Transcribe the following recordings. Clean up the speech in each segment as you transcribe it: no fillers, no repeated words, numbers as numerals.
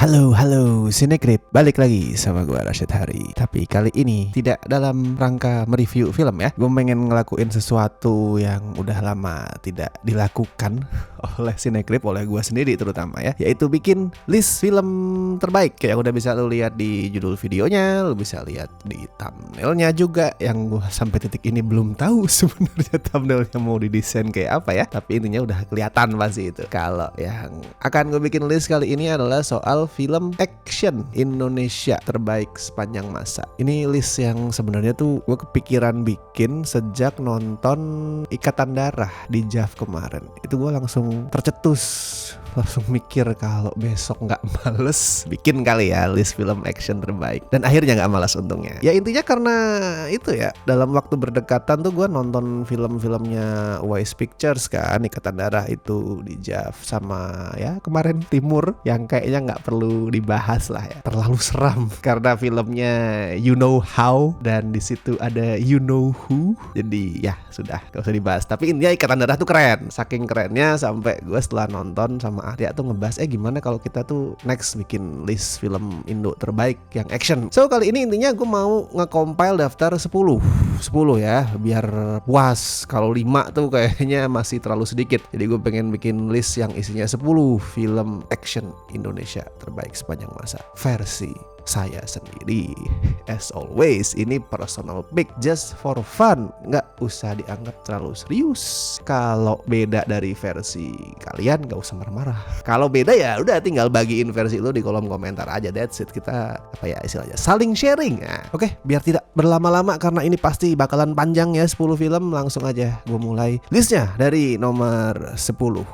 Halo Cinegrip, balik lagi sama gue Rashid Hari. Tapi kali ini tidak dalam rangka mereview film ya. Gue pengen ngelakuin sesuatu yang udah lama tidak dilakukan oleh Cinegrip, oleh gue sendiri terutama ya, yaitu bikin list film terbaik. Kayak udah bisa lo lihat di judul videonya, lo bisa lihat di thumbnailnya juga, yang gue sampai titik ini belum tahu sebenarnya thumbnailnya mau didesain kayak apa ya. Tapi intinya udah kelihatan pasti itu. Kalau yang akan gue bikin list kali ini adalah soal film action Indonesia terbaik sepanjang masa. Ini list yang sebenarnya tuh gue kepikiran bikin sejak nonton Ikatan Darah di JAV kemarin. Itu gue langsung tercetus, langsung mikir kalau besok nggak males bikin kali ya list film action terbaik. Dan akhirnya nggak malas untungnya. Ya intinya karena itu ya, dalam waktu berdekatan tuh gue nonton film-filmnya Wise Pictures kan, Ikatan Darah itu di JAV, sama ya kemarin Timur yang kayaknya nggak perlu dibahas lah ya, terlalu seram karena filmnya You Know How dan di situ ada You Know Who. Jadi ya sudah gak usah dibahas. Tapi intinya Ikatan Darah tuh keren, saking kerennya sampai gue setelah nonton sama Arya tuh ngebahas gimana kalau kita tuh next bikin list film Indo terbaik yang action. So kali ini intinya gue mau nge-compile daftar 10 ya, biar puas. Kalau 5 tuh kayaknya masih terlalu sedikit. Jadi gue pengen bikin list yang isinya 10 film action Indonesia terbaik sepanjang masa versi saya sendiri. As always, ini personal pick, just for fun, nggak usah dianggap terlalu serius. Kalau beda dari versi kalian nggak usah marah-marah. Kalau beda ya udah tinggal bagiin versi lu di kolom komentar aja. That's it. Kita apa ya istilahnya, saling sharing. Nah, oke, biar tidak berlama-lama karena ini pasti bakalan panjang ya 10 film. Langsung aja gue mulai listnya dari nomor 10.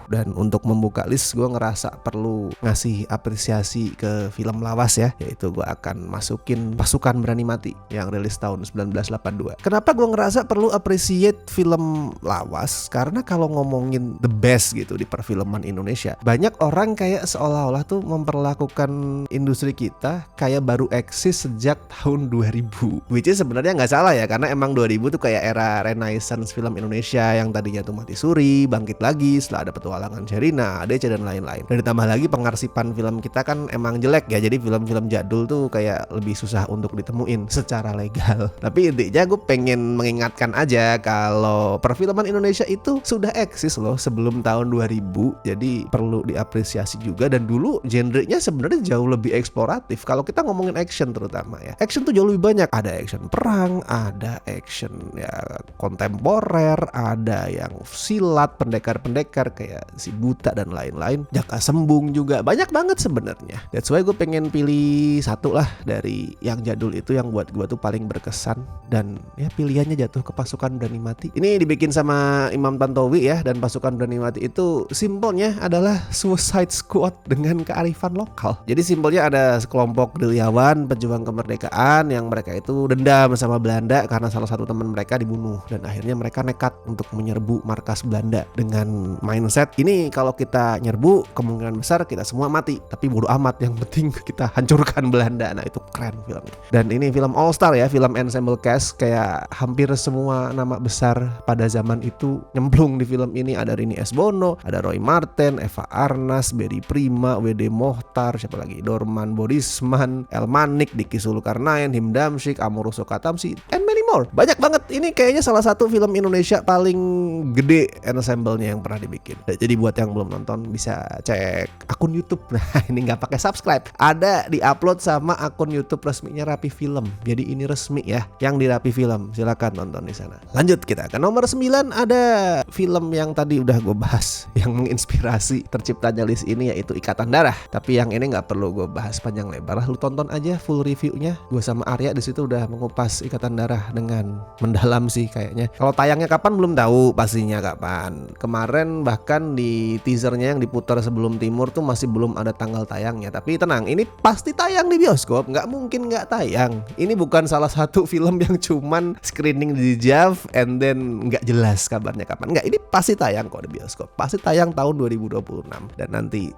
Dan untuk membuka list gue ngerasa perlu ngasih apresiasi ke film lawas ya, yaitu gue akan masukin Pasukan Berani Mati yang rilis tahun 1982. Kenapa gue ngerasa perlu appreciate film lawas? Karena kalau ngomongin the best gitu di perfilman Indonesia, banyak orang kayak seolah-olah tuh memperlakukan industri kita kayak baru eksis sejak tahun 2000. Which is sebenarnya nggak salah ya, karena emang 2000 tuh kayak era renaissance film Indonesia yang tadinya tuh mati suri, bangkit lagi setelah ada Petualangan Sherina, ADC dan lain-lain. Dan ditambah lagi pengarsipan film kita kan emang jelek ya, jadi film-film jadul tuh kayak lebih susah untuk ditemuin secara legal. Tapi intinya gue pengen mengingatkan aja kalau perfilman Indonesia itu sudah eksis loh sebelum tahun 2000. Jadi perlu diapresiasi juga. Dan dulu genrenya sebenarnya jauh lebih eksploratif. Kalau kita ngomongin action terutama ya, action tuh jauh lebih banyak. Ada action perang, ada action ya kontemporer, ada yang silat, pendekar-pendekar kayak si Buta dan lain-lain, Jaka Sembung juga, banyak banget sebenarnya. That's why gue pengen pilih satu lah dari yang jadul itu yang buat gue tuh paling berkesan. Dan ya pilihannya jatuh ke Pasukan Berani Mati. Ini dibikin sama Imam Tantowi ya. Dan Pasukan Berani Mati itu simpelnya adalah Suicide Squad dengan kearifan lokal. Jadi simpelnya ada sekelompok gerilyawan pejuang kemerdekaan yang mereka itu dendam sama Belanda karena salah satu teman mereka dibunuh. Dan akhirnya mereka nekat untuk menyerbu markas Belanda dengan mindset ini, kalau kita nyerbu kemungkinan besar kita semua mati, tapi bodo amat, yang penting kita hancurkan Belanda. Nah itu keren filmnya. Dan ini film all star ya, film ensemble cast, kayak hampir semua nama besar pada zaman itu nyemplung di film ini. Ada Rini S. Bono, ada Roy Marten, Eva Arnas, Berry Prima, W.D. Mohtar, siapa lagi, Dorman Borisman, El Manik, Diki Zulkarnain, Him Damsyik, Amoruso Katamsi, and many more. Banyak banget. Ini kayaknya salah satu film Indonesia paling gede ensemble-nya yang pernah dibikin. Jadi buat yang belum nonton bisa cek akun YouTube. Nah ini nggak pakai subscribe, ada di-upload sama akun YouTube resminya Rapi Film. Jadi ini resmi ya, yang di Rapi Film. Silakan nonton di sana. Lanjut kita ke nomor 9. Ada film yang tadi udah gue bahas yang menginspirasi terciptanya list ini, yaitu Ikatan Darah. Tapi yang ini nggak perlu gue bahas panjang lebar, lu tonton aja full reviewnya. Gue sama Arya di situ udah mengupas Ikatan Darah dengan mendalam sih kayaknya. Kalau tayangnya kapan belum tahu pastinya kapan. Kemarin bahkan di teasernya yang diputar sebelum Timur tuh masih belum ada tanggal tayangnya. Tapi tenang, ini pasti tayang di bioskop, nggak mungkin nggak tayang. Ini bukan salah satu film yang cuman screening di JAV and then nggak jelas kabarnya kapan. Nggak, ini pasti tayang kok di bioskop. Pasti tayang tahun 2026. Dan nanti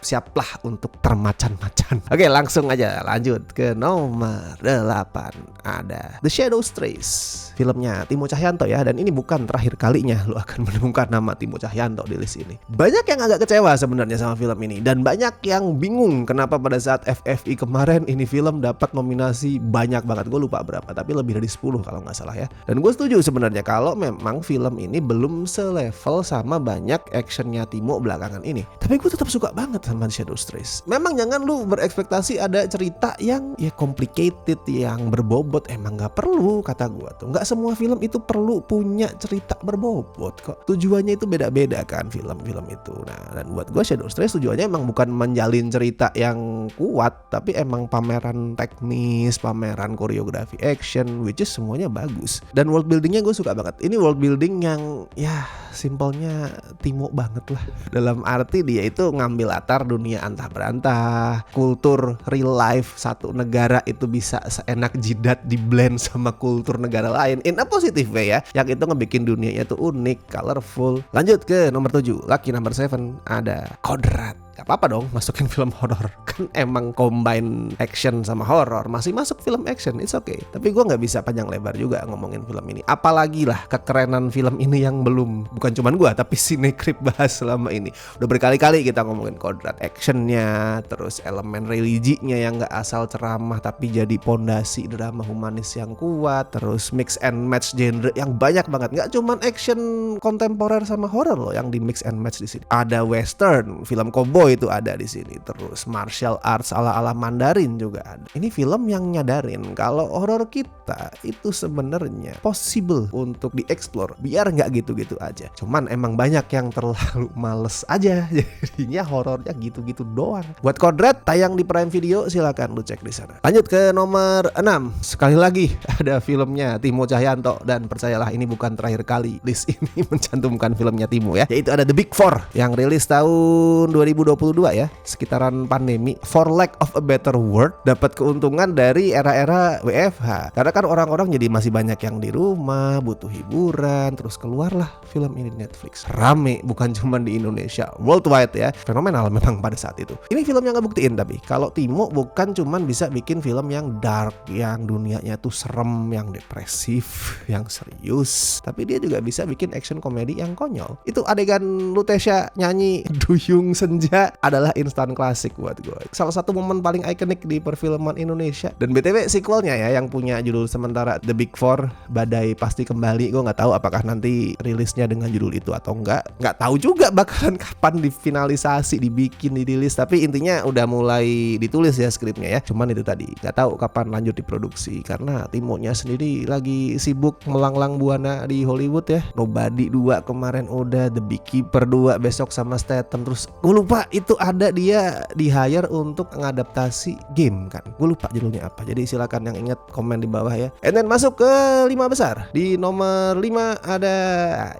siaplah untuk termacan-macan. Oke, langsung aja lanjut ke nomor 8. Ada The Shadows Trace, filmnya Timo Cahyanto ya. Dan ini bukan terakhir kalinya lu akan menemukan nama Timo Cahyanto di list ini. Banyak yang agak kecewa sebenarnya sama film ini, dan banyak yang bingung kenapa pada saat FFI kemarin ini film dapat nominasi banyak banget. Gue lupa berapa, tapi lebih dari 10 kalau nggak salah ya. Dan gue setuju sebenarnya kalau memang film ini belum selevel sama banyak actionnya Timo belakangan ini. Tapi gue tetap suka banget sama Shadow's Trace. Memang jangan lu berekspektasi ada cerita yang ya complicated, yang berbobot. Emang nggak perlu, kata gue tuh. Nggak semua film itu perlu punya cerita berbobot kok. Tujuannya itu beda-beda kan film-film itu. Nah, dan buat gue Shadow's Trace tujuannya emang bukan menjalin cerita yang kuat, tapi emang pameran teknis, pameran koreografi action, which is semuanya bagus. Dan world buildingnya gue suka banget. Ini world building yang ya simpelnya Timo banget lah. Dalam arti dia itu ngambil latar dunia antah berantah, kultur real life satu negara itu bisa seenak jidat di blend sama kultur negara lain in a positive way ya. Yang itu ngebikin dunianya tuh unik, colorful. Lanjut ke nomor 7, lucky number 7, ada Kodrat. Gak apa-apa dong masukin film horor, kan emang combine action sama horor, masih masuk film action, it's okay. Tapi gue gak bisa panjang lebar juga ngomongin film ini. Apalagi lah kekerenan film ini yang belum, bukan cuman gue tapi Cinecrip bahas selama ini. Udah berkali-kali kita ngomongin Kodrat, actionnya, terus elemen religinya yang gak asal ceramah tapi jadi pondasi drama humanis yang kuat, terus mix and match genre yang banyak banget. Gak cuman action kontemporer sama horor loh yang di mix and match di sini. Ada western, film cowboy itu ada di sini, terus martial arts ala-ala Mandarin juga ada. Ini film yang nyadarin kalau horor kita itu sebenarnya possible untuk dieksplor, biar nggak gitu-gitu aja. Cuman emang banyak yang terlalu males aja, jadinya horornya gitu-gitu doang. Buat Kodrat tayang di Prime Video, silakan lu cek di sana. Lanjut ke nomor 6, sekali lagi ada filmnya Timo Cahyanto, dan percayalah ini bukan terakhir kali list ini mencantumkan filmnya Timo ya, yaitu ada The Big Four yang rilis tahun 2022 ya, sekitaran pandemi. For lack of a better word, dapat keuntungan dari era-era WFH. Karena kan orang-orang jadi masih banyak yang di rumah, butuh hiburan, terus keluarlah film ini di Netflix. Rame, bukan cuma di Indonesia, worldwide ya. Fenomenal memang pada saat itu. Ini film yang ngebuktiin tapi kalau Timo bukan cuma bisa bikin film yang dark, yang dunianya tuh serem, yang depresif, yang serius, tapi dia juga bisa bikin action komedi yang konyol. Itu adegan Lutesha nyanyi Duyung Senja adalah instan klasik buat gue. Salah satu momen paling ikonik di perfilman Indonesia. Dan BTW sequelnya ya yang punya judul sementara The Big Four, Badai Pasti Kembali. Gue nggak tahu apakah nanti rilisnya dengan judul itu atau enggak. Nggak tahu juga bakalan kapan difinalisasi, dibikin, dirilis. Tapi intinya udah mulai ditulis ya skripnya ya. Cuman itu tadi nggak tahu kapan lanjut diproduksi karena Timonya sendiri lagi sibuk melanglang buana di Hollywood ya. Nobody 2 kemarin udah, The Beekeeper 2 besok sama Statham. Terus gue lupa itu ada dia di hire untuk mengadaptasi game kan. Gue lupa judulnya apa. Jadi silakan yang ingat komen di bawah ya. And then masuk ke 5 besar. Di nomor 5 ada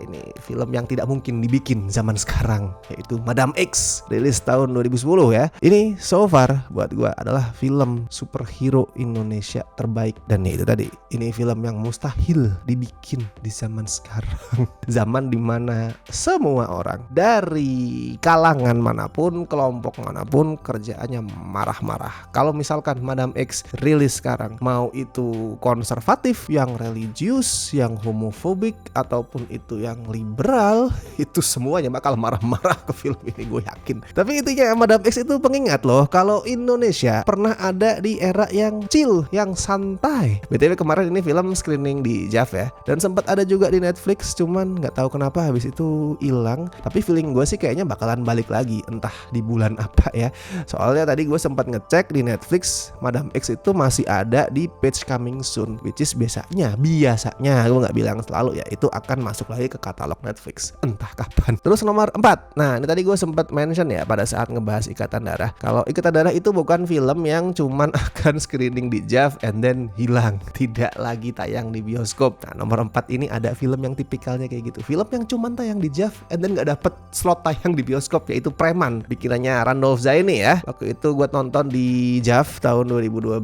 ini film yang tidak mungkin dibikin zaman sekarang, yaitu Madam X, rilis tahun 2010 ya. Ini so far buat gue adalah film superhero Indonesia terbaik. Dan ya itu tadi, ini film yang mustahil dibikin di zaman sekarang. Zaman dimana semua orang dari kalangan manapun, kelompok manapun, kerjaannya marah-marah. Kalau misalkan Madam X rilis sekarang, mau itu konservatif, yang religius, yang homofobik, ataupun itu yang liberal, itu semuanya bakal marah-marah ke film ini, gue yakin. Tapi intinya Madam X itu pengingat loh, kalau Indonesia pernah ada di era yang chill, yang santai. BTW kemarin ini film screening di JAV ya, dan sempat ada juga di Netflix, cuman nggak tahu kenapa habis itu hilang. Tapi feeling gue sih kayaknya bakalan balik lagi, entah di bulan apa ya. Soalnya tadi gue sempat ngecek di Netflix, Madam X itu masih ada di page coming soon, which is biasanya gue nggak bilang selalu ya, itu akan masuk lagi ke katalog Netflix entah kapan. Terus nomor 4, nah ini tadi gue sempat mention ya pada saat ngebahas Ikatan Darah, kalau Ikatan Darah itu bukan film yang cuman akan screening di JAV and then hilang, tidak lagi tayang di bioskop. Nah nomor 4 ini ada film yang tipikalnya kayak gitu, film yang cuman tayang di JAV and then gak dapet slot tayang di bioskop, yaitu Preman bikinannya Randolph Zaini ya. Waktu itu gue nonton di JAV tahun 2012,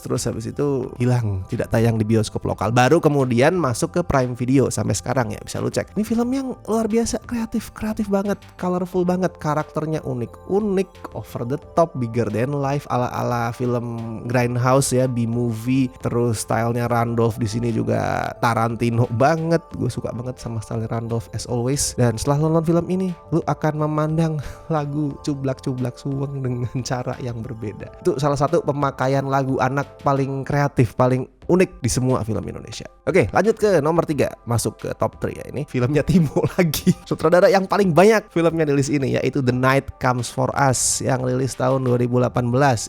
terus habis itu hilang, tidak tayang di bioskop lokal. Baru kemudian masuk ke Prime Video sampai sekarang ya, bisa lu cek. Ini film yang luar biasa kreatif banget, colorful banget, karakternya unik, over the top, bigger than life, ala film Grindhouse ya, B-movie. Terus stylenya Randolph di sini juga Tarantino banget. Gue suka banget sama style Randolph as always. Dan setelah nonton film ini, lu akan memandang lagu Cublak Suweng dengan cara yang berbeda. Itu salah satu pemakaian lagu anak paling kreatif, paling unik di semua film Indonesia. Oke, lanjut ke nomor 3, masuk ke top 3 ya. Ini filmnya Timo lagi, sutradara yang paling banyak filmnya rilis ini, yaitu The Night Comes For Us yang rilis tahun 2018.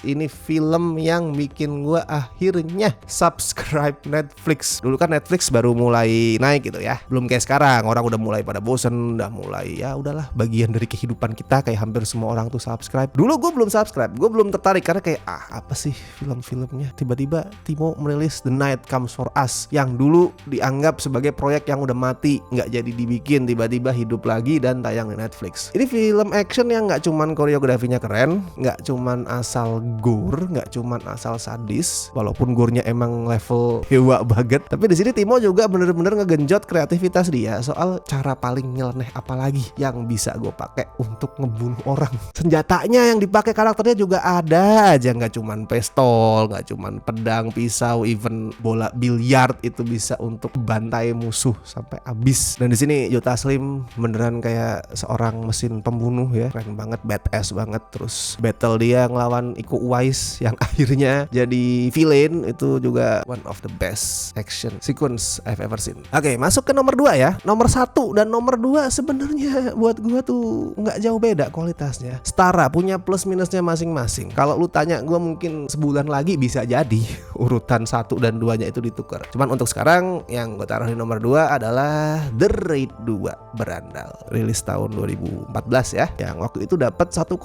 Ini film yang bikin gua akhirnya subscribe Netflix. Dulu kan Netflix baru mulai naik gitu ya, belum kayak sekarang orang udah mulai pada bosen, udah mulai ya udahlah, bagian dari kehidupan kita, kayak hampir semua orang tuh subscribe. Dulu gue belum subscribe, gue belum tertarik karena kayak apa sih film-filmnya. Tiba-tiba Timo merilis The Night Comes For Us yang dulu dianggap sebagai proyek yang udah mati, nggak jadi dibikin, tiba-tiba hidup lagi dan tayang di Netflix. Ini film action yang nggak cuman koreografinya keren, nggak cuman asal gore, nggak cuman asal sadis, walaupun gore-nya emang level hewa banget. Tapi di sini Timo juga bener-bener ngegenjot kreativitas dia soal cara paling nyeleneh apalagi yang bisa gue pakai untuk ngebunuh orang. Senjatanya yang dipakai karakternya juga ada aja, nggak cuman pistol, nggak cuman pedang, pisau, even bola biliar itu bisa untuk bantai musuh sampai habis. Dan di sini Joe Taslim beneran kayak seorang mesin pembunuh ya, keren banget, badass banget. Terus battle dia ngelawan Iko Uwais yang akhirnya jadi villain, itu juga one of the best action sequence I've ever seen. Oke, masuk ke nomor 2 ya. Nomor 1 dan nomor 2 sebenarnya buat gua tuh nggak jauh beda kualitasnya, setara, punya plus minusnya masing-masing. Kalau lu tanya gua mungkin sebulan lagi bisa jadi urutan 1 dan 2-nya itu ditukar. Cuman untuk sekarang yang gue taruh di nomor 2 adalah The Raid 2 Berandal, rilis tahun 2014 ya, yang waktu itu dapat 1,4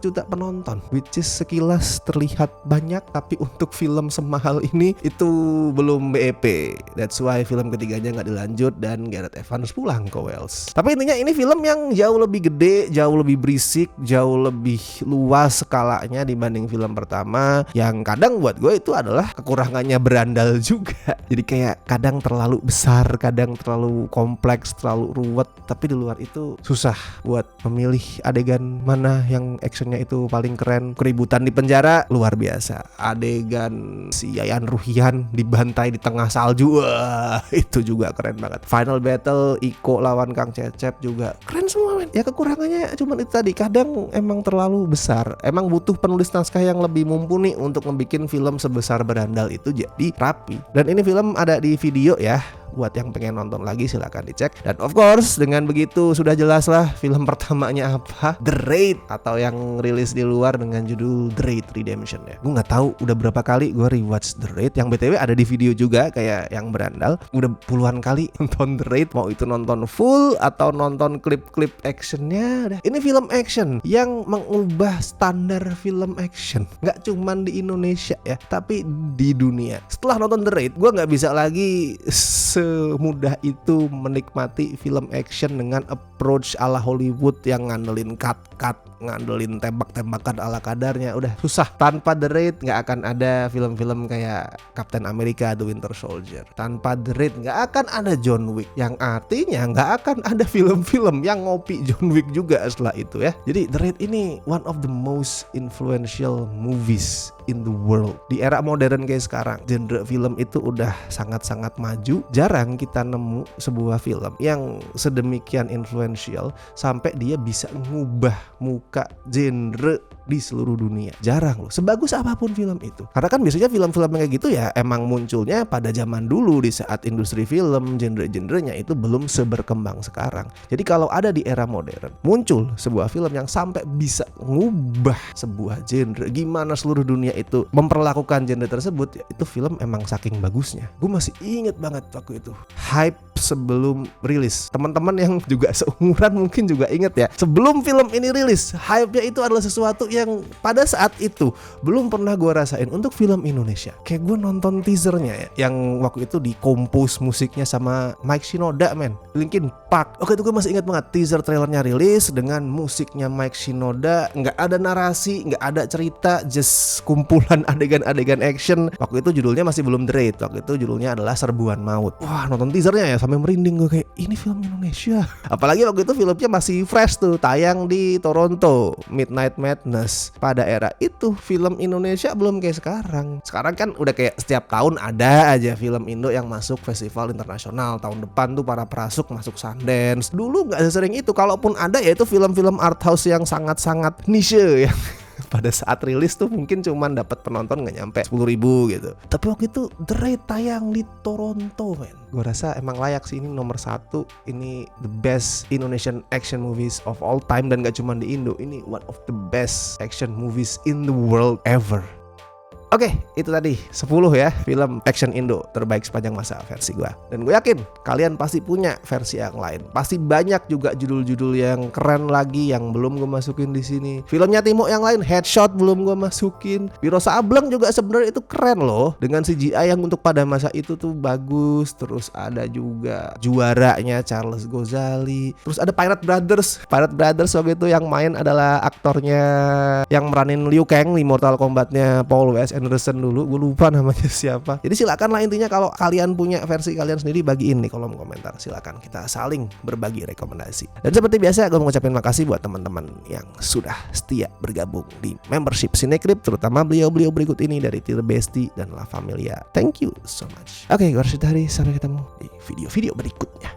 juta penonton, which is sekilas terlihat banyak, tapi untuk film semahal ini itu belum BEP. That's why film ketiganya nggak dilanjut dan Gareth Evans pulang ke Wales. Tapi intinya ini film yang jauh lebih gede, jauh lebih berisik, jauh lebih luas skalanya dibanding film pertama, yang kadang buat gue itu adalah kekurangannya berandal juga. Jadi kayak kadang terlalu besar, kadang terlalu kompleks, terlalu ruwet, tapi di luar itu susah buat memilih adegan mana yang actionnya itu paling keren. Keributan di penjara luar biasa, adegan si Yayan Ruhian dibantai di tengah salju, wah itu juga keren banget. Final battle Iko lawan Kang Cecep juga keren semua men. Ya kekurangannya cuman itu tadi, kadang emang terlalu besar, emang butuh penulis naskah yang lebih mumpuni untuk membuat film sebesar Berandal itu jadi rapi. Dan ini film ada di video ya, buat yang pengen nonton lagi silakan dicek. Dan of course dengan begitu sudah jelas lah film pertamanya apa, The Raid, atau yang rilis di luar dengan judul The Raid Redemption ya. Gue nggak tahu udah berapa kali gue rewatch The Raid, yang BTW ada di video juga kayak yang Berandal. Udah puluhan kali nonton The Raid, mau itu nonton full atau nonton klip-klip actionnya. Ini film action yang mengubah standar film action, nggak cuman di Indonesia ya, tapi di dunia. Setelah nonton The Raid, gue nggak bisa lagi semudah itu menikmati film action dengan approach ala Hollywood yang ngandelin cut, ngandelin tembak-tembakan ala kadarnya. Udah susah. Tanpa The Raid nggak akan ada film-film kayak Captain America The Winter Soldier. Tanpa The Raid nggak akan ada John Wick, yang artinya nggak akan ada film-film yang ngopi John Wick juga setelah itu ya. Jadi The Raid ini one of the most influential movies in the world. Di era modern kayak sekarang, genre film itu udah sangat-sangat maju. Jarang kita nemu sebuah film yang sedemikian influential sampai dia bisa ngubah muka genre di seluruh dunia. Jarang loh, sebagus apapun film itu. Karena kan biasanya film-film kayak gitu ya emang munculnya pada zaman dulu, di saat industri film genre-genrenya itu belum seberkembang sekarang. Jadi kalau ada di era modern muncul sebuah film yang sampai bisa ngubah sebuah genre, gimana seluruh dunia itu memperlakukan genre tersebut, ya itu film emang saking bagusnya. Gue masih inget banget waktu itu hype sebelum rilis. Teman-teman yang juga seumuran mungkin juga inget ya, sebelum film ini rilis, hype-nya itu adalah sesuatu yang pada saat itu belum pernah gue rasain untuk film Indonesia. Kayak gue nonton teasernya ya, yang waktu itu dikompos musiknya sama Mike Shinoda men, Linkin Park. Oke itu gue masih ingat banget, teaser trailernya rilis dengan musiknya Mike Shinoda, nggak ada narasi, nggak ada cerita, just kumpulan adegan-adegan action. Waktu itu judulnya masih belum The Raid, waktu itu judulnya adalah Serbuan Maut. Wah nonton teasernya ya sampai merinding gue, kayak ini film Indonesia. Apalagi waktu itu filmnya masih fresh tuh, tayang di Toronto, Midnight Madness. Pada era itu film Indonesia belum kayak sekarang. Sekarang kan udah kayak setiap tahun ada aja film Indo yang masuk festival internasional. Tahun depan tuh Para Prasuk masuk Sundance. Dulu nggak sesering itu, kalaupun ada ya itu film-film art house yang sangat-sangat niche ya. Pada saat rilis tuh mungkin cuman dapat penonton nggak nyampe 10.000 gitu. Tapi waktu itu The Raid tayang di Toronto men. Gue rasa emang layak sih, ini nomor 1. Ini the best Indonesian action movies of all time, dan gak cuma di Indo. Ini one of the best action movies in the world ever. Oke, itu tadi 10 ya film action Indo terbaik sepanjang masa versi gue. Dan gue yakin kalian pasti punya versi yang lain. Pasti banyak juga judul-judul yang keren lagi yang belum gue masukin di sini. Filmnya Timo yang lain, Headshot belum gue masukin. Wiro Sableng juga sebenarnya itu keren loh, dengan CGI yang untuk pada masa itu tuh bagus. Terus ada juga juaranya Charles Gozali. Terus ada Pirate Brothers. Pirate Brothers waktu itu yang main adalah aktornya yang meranin Liu Kang di Mortal Kombatnya Paul W.S. Anderson dulu, gue lupa namanya siapa. Jadi silakan lah, intinya kalau kalian punya versi kalian sendiri, bagiin di kolom komentar. Silakan kita saling berbagi rekomendasi. Dan seperti biasa gue mengucapkan makasih buat teman-teman yang sudah setia bergabung di membership Cinecrip, terutama beliau-beliau berikut ini dari Tir Besti dan La Familia. Thank you so much. Oke, gue Arsyad Hari, sampai ketemu di video-video berikutnya.